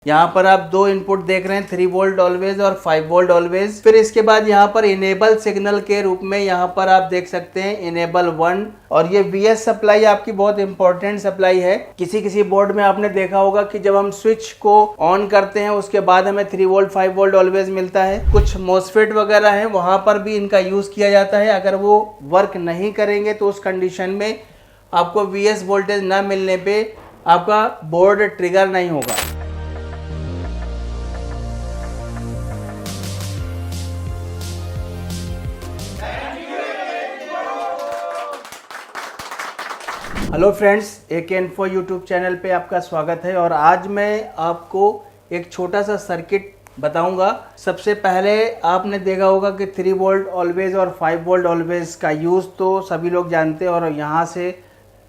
यहाँ पर आप दो इनपुट देख रहे हैं, 3 वोल्ट ऑलवेज और 5 वोल्ट ऑलवेज। फिर इसके बाद यहाँ पर इनेबल सिग्नल के रूप में यहाँ पर आप देख सकते हैं इनेबल 1। और ये VS सप्लाई आपकी बहुत इंपॉर्टेंट सप्लाई है। किसी बोर्ड में आपने देखा होगा कि जब हम स्विच को ऑन करते हैं उसके बाद हमें 3 वोल्ट 5 वोल्ट ऑलवेज मिलता है। कुछ मोसफेट वगैरह है वहां पर भी इनका यूज किया जाता है। अगर वो वर्क नहीं करेंगे तो उस कंडीशन में आपको VS वोल्टेज न मिलने पे आपका बोर्ड ट्रिगर नहीं होगा। Hello friends, AK info YouTube channel पे आपका स्वागत है। और आज मैं आपको एक छोटा सा सर्किट बताऊंगा। सबसे पहले आपने देखा होगा कि 3 वोल्ट ऑलवेज और 5 वोल्ट ऑलवेज का यूज़ तो सभी लोग जानते हैं। और यहाँ से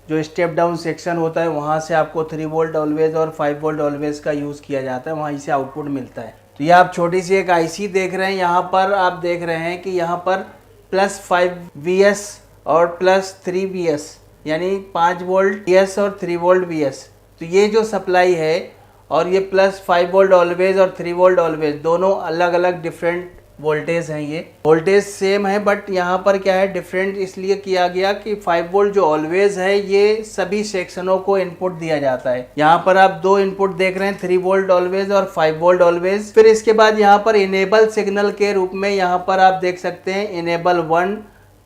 जो स्टेप डाउन सेक्शन होता है वहाँ से आपको 3 वोल्ट ऑलवेज और 5 वोल्ट ऑलवेज का यूज़ किया जाता है, वहीं से आउटपुट मिलता है। तो ये आप छोटी सी एक IC देख रहे हैं। यहाँ पर आप देख रहे हैं कि यहाँ पर +5 VS और +3 VS यानी 5 वोल्ट VS और 3 वोल्ट VS। तो ये जो सप्लाई है और ये +5 वोल्ट ऑलवेज और 3 वोल्ट ऑलवेज दोनों अलग अलग डिफरेंट वोल्टेज हैं। ये वोल्टेज सेम है बट यहाँ पर क्या है डिफरेंट इसलिए किया गया कि 5 वोल्ट जो ऑलवेज है ये सभी सेक्शनों को इनपुट दिया जाता है। यहाँ पर आप दो इनपुट देख रहे हैं, 3 वोल्ट ऑलवेज और 5 वोल्ट ऑलवेज। फिर इसके बाद यहाँ पर इनेबल सिग्नल के रूप में यहाँ पर आप देख सकते हैं इनेबल 1,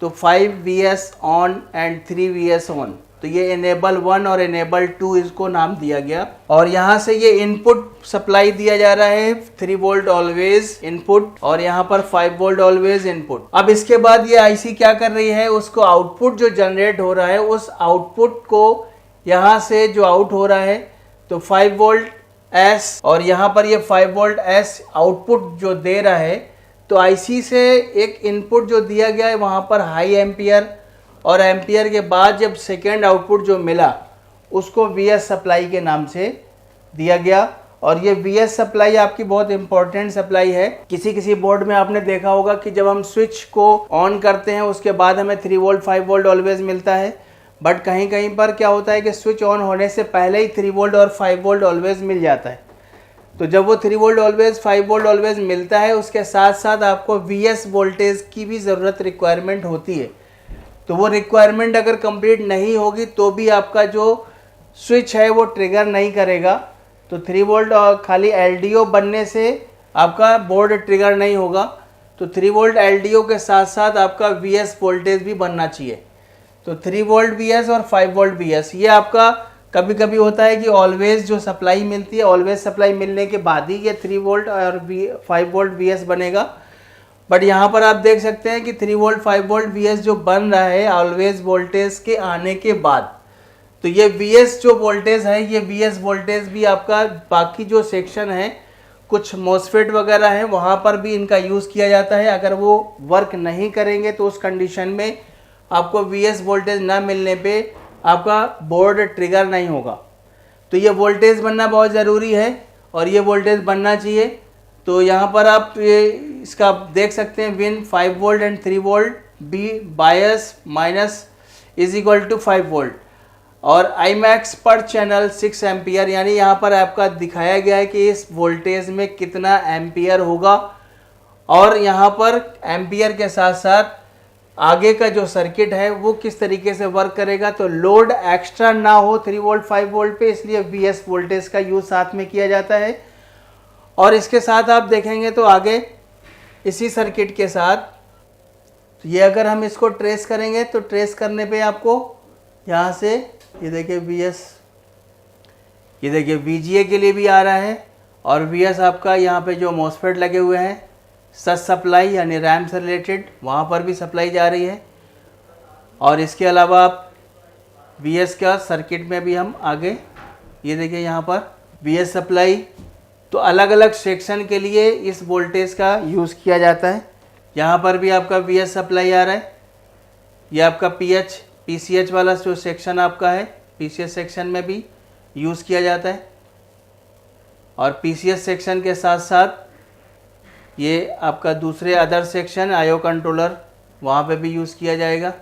तो 5 VS on and 3 VS on. तो ये इनेबल 1 और इनेबल 2 इसको नाम दिया गया। और यहाँ से ये इनपुट सप्लाई दिया जा रहा है 3 वोल्ट ऑलवेज इनपुट और यहाँ पर 5 वोल्ट ऑलवेज इनपुट। अब इसके बाद ये IC क्या कर रही है, उसको आउटपुट जो जनरेट हो रहा है उस आउटपुट को यहाँ से जो आउट हो रहा है तो 5 वोल्ट S और यहाँ पर ये 5 वोल्ट S आउटपुट जो दे रहा है। तो IC से एक इनपुट जो दिया गया है वहाँ पर हाई एम्पियर और एम्पियर के बाद जब सेकेंड आउटपुट जो मिला उसको VS सप्लाई के नाम से दिया गया। और ये VS सप्लाई आपकी बहुत इंपॉर्टेंट सप्लाई है। किसी बोर्ड में आपने देखा होगा कि जब हम स्विच को ऑन करते हैं उसके बाद हमें 3 वोल्ट 5 वोल्ट ऑलवेज मिलता है। बट कहीं पर क्या होता है कि स्विच ऑन होने से पहले ही 3 वोल्ट और 5 वोल्ट ऑलवेज मिल जाता है। तो जब वो 3 वोल्ट ऑलवेज 5 वोल्ट ऑलवेज मिलता है उसके साथ साथ आपको VS वोल्टेज की भी ज़रूरत रिक्वायरमेंट होती है। तो वो रिक्वायरमेंट अगर कंप्लीट नहीं होगी तो भी आपका जो स्विच है वो ट्रिगर नहीं करेगा। तो 3 वोल्ट और खाली LDO बनने से आपका बोर्ड ट्रिगर नहीं होगा। तो 3 वोल्ट LDO के साथ साथ आपका VS वोल्टेज भी बनना चाहिए। तो 3 वोल्ट VS और 5 वोल्ट VS ये आपका कभी होता है कि ऑलवेज जो सप्लाई मिलती है ऑलवेज सप्लाई मिलने के बाद ही ये 3 वोल्ट और 5 वोल्ट VS बनेगा। बट यहाँ पर आप देख सकते हैं कि 3 वोल्ट 5 वोल्ट VS जो बन रहा है ऑलवेज वोल्टेज के आने के बाद। तो ये VS जो वोल्टेज है ये VS वोल्टेज भी आपका बाकी जो सेक्शन है कुछ मोसफेट वगैरह है वहाँ पर भी इनका यूज़ किया जाता है। अगर वो वर्क नहीं करेंगे तो उस कंडीशन में आपको VS वोल्टेज ना मिलने पे आपका बोर्ड ट्रिगर नहीं होगा। तो ये वोल्टेज बनना बहुत ज़रूरी है और ये वोल्टेज बनना चाहिए। तो यहाँ पर आप ये इसका देख सकते हैं V in 5 volt and 3 volt B bias minus is equal to 5 volt और Imax पर चैनल 6 एम्पियर। यानी यहाँ पर आपका दिखाया गया है कि इस वोल्टेज में कितना एम्पियर होगा और यहाँ पर एम्पियर के साथ साथ आगे का जो सर्किट है वो किस तरीके से वर्क करेगा। तो लोड एक्स्ट्रा ना हो 3 वोल्ट 5 वोल्ट पे, इसलिए VS वोल्टेज का यूज साथ में किया जाता है। और इसके साथ आप देखेंगे तो आगे इसी सर्किट के साथ ये अगर हम इसको ट्रेस करेंगे तो ट्रेस करने पे आपको यहाँ से ये देखिए VS, ये देखिए VGA के लिए भी आ रहा है और VS आपका यहाँ पे जो MOSFET लगे हुए हैं सच सप्लाई यानी रैम से रिलेटेड वहाँ पर भी सप्लाई जा रही है। और इसके अलावा आप VS का सर्किट में भी हम आगे ये देखिए यहाँ पर VS सप्लाई। तो अलग अलग सेक्शन के लिए इस वोल्टेज का यूज़ किया जाता है। यहाँ पर भी आपका VS सप्लाई आ रहा है। ये आपका PCH वाला जो सेक्शन आपका है PCH सेक्शन में भी यूज़ किया जाता है। और PCH सेक्शन के साथ साथ ये आपका दूसरे अदर सेक्शन IO कंट्रोलर वहाँ पे भी यूज़ किया जाएगा।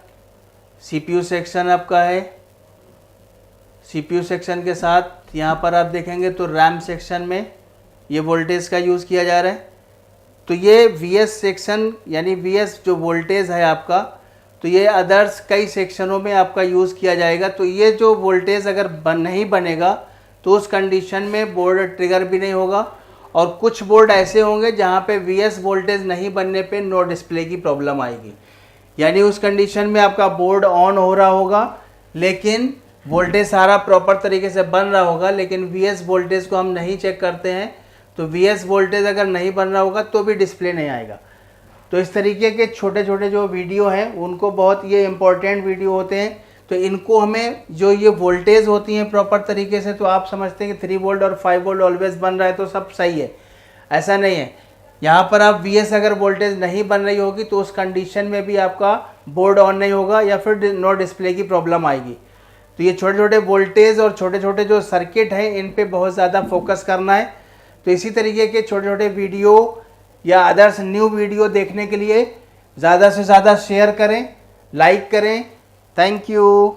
CPU सेक्शन आपका है। CPU सेक्शन के साथ यहाँ पर आप देखेंगे तो रैम सेक्शन में ये वोल्टेज का यूज़ किया जा रहा है। तो ये VS सेक्शन यानी VS जो वोल्टेज है आपका, तो ये अदर्स कई सेक्शनों में आपका यूज़ किया जाएगा। तो ये जो वोल्टेज अगर नहीं बनेगा तो उस कंडीशन में बोर्ड ट्रिगर भी नहीं होगा। और कुछ बोर्ड ऐसे होंगे जहाँ पे VS वोल्टेज नहीं बनने पे नो डिस्प्ले की प्रॉब्लम आएगी, यानी उस कंडीशन में आपका बोर्ड ऑन हो रहा होगा लेकिन वोल्टेज सारा प्रॉपर तरीके से बन रहा होगा, लेकिन VS वोल्टेज को हम नहीं चेक करते हैं। तो VS वोल्टेज अगर नहीं बन रहा होगा तो भी डिस्प्ले नहीं आएगा। तो इस तरीके के छोटे छोटे जो वीडियो हैं उनको बहुत ये इम्पोर्टेंट वीडियो होते हैं। तो इनको हमें जो ये वोल्टेज होती हैं प्रॉपर तरीके से, तो आप समझते हैं कि 3 वोल्ट और 5 वोल्ट ऑलवेज बन रहा है तो सब सही है, ऐसा नहीं है। यहाँ पर आप VS अगर वोल्टेज नहीं बन रही होगी तो उस कंडीशन में भी आपका बोर्ड ऑन नहीं होगा या फिर नो डिस्प्ले की प्रॉब्लम आएगी। तो ये छोटे छोटे वोल्टेज और छोटे छोटे जो सर्किट हैं इन पे बहुत ज़्यादा फोकस करना है। तो इसी तरीके के छोटे छोटे वीडियो या अदर्स न्यू वीडियो देखने के लिए ज़्यादा से ज़्यादा शेयर करें, लाइक करें। Thank you.